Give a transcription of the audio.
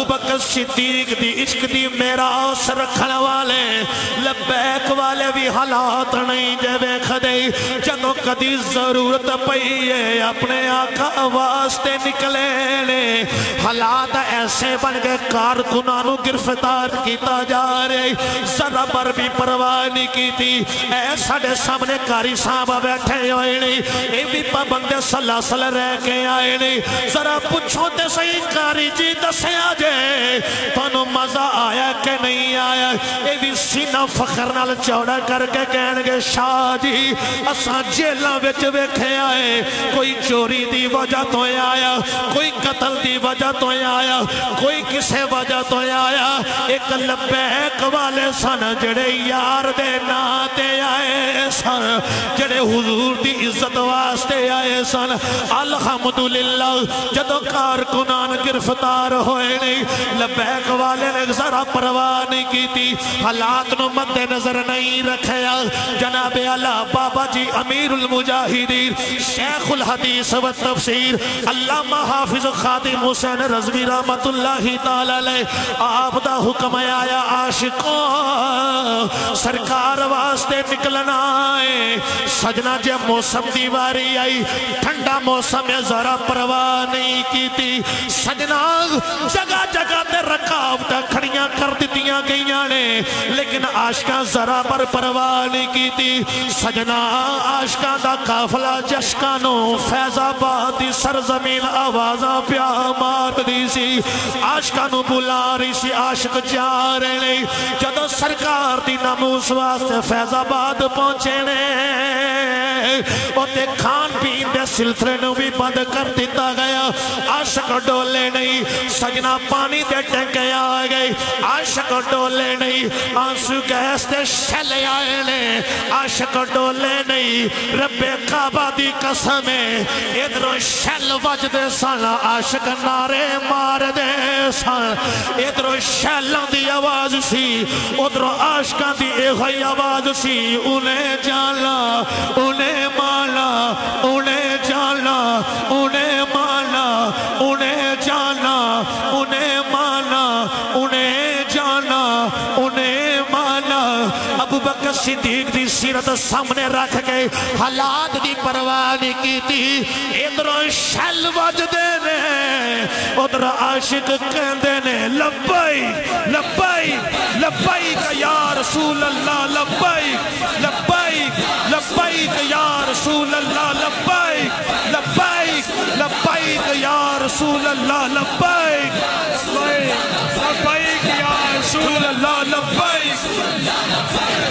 بکر صدیق دی عشق دی میراث رکھن والے لبیک والے بھی حالات نہیں جے ویکھ دے جدوں کدی ضرورت پئی ہے اپنے آقا واسطے نکلے نے حالات ایسے بن گئے کارکناں نو گرفتار کیتا جا رہے ذرا پر بھی پرواہ نہیں کیتی اے ساڈے سامنے قاری صاحب بیٹھے ہوئے نہیں اے بھی پابند سلاسل رہ کے آئے نہیں ذرا پوچھو تے صحیح قاری جی دسیا جے تانوں مزہ آیا کہ نہیں آیا اے بھی سینہ فخر نال چوڑا کر کے کہن گے شاہ جی اساں جیلاں وچ ویکھے آئے کوئی چوری دی وجہ تو آیا کوئی قتل دی وجہ تو آیا کوئی کسے وجہ تو آیا ایک لبیک والے سن جڑے یار دے ناتے آئے سن جڑے حضور دی عزت واسطے آئے سن الحمدللہ جدو کارکنان گرفتار ہوئے نہیں لبیک والے نے ذرا پرواہ نہیں کی تھی حالات نو مد نظر نہیں رکھیا جناب اللہ بابا جی امیر المجاہدین شیخ الحدیث و تفسیر علامہ حافظ خادم حسین رضوی رحمت اللہ تعالی لے آپ دا حکم آیا عاشقوں سرکار واسطے نکلنا ہے سجنہ جے موسم دیواری آئی ٹھنڈا موسم ہے ذرا پرواہ نہیں کی تھی سجنہ جگہ جگہ تے رکاوٹاں کھڑیاں کر دیتیاں گئیاں نے لیکن عاشقاں ذرا پر پرواہ نہیں کی تھی سجنہ عاشقاں دا قافلہ جشکانوں فیض آباد دی سرزمین آوازاں پیا مار دی سی عاشقانوں بلا رہی سی عاشق جا رہے نہیں جدو سرکار دی ناموس واسطے فیض آباد پہنچے نے اوتے کھان پین دے سلسلے نو بھی بند کر دیتا گیا عاشق ڈولے نہیں سجنہ پانی دے ٹینکے آ گئی عاشق ڈولے نہیں آنسو گیس دے شلے آئے نے عاشق ڈولے نہیں رب کعبہ دی قسمیں ادھر شل وجدے سن عاشق نارے مار دے سن ادھر شلوں دی آواز سی ادھر عاشقاں دی ایغی آواز سی انہیں جانا انہیں مانا انہیں جانا انہیں مانا انہیں جانا انہیں مانا انہیں جانا انہیں مانا ابو بکر صدیق دی سیرت سامنے رکھ کے حالات دی پرواہ نہیں کی تھی ادھر شل وجدے نے ادھر عاشق کہندے نے لبیک لبیک لبیک یا رسول اللہ لبیک لبیک لبیک یا رسول اللہ لبیک لبیک لبیک یا رسول اللہ لبیک لبیک یا رسول اللہ لبیک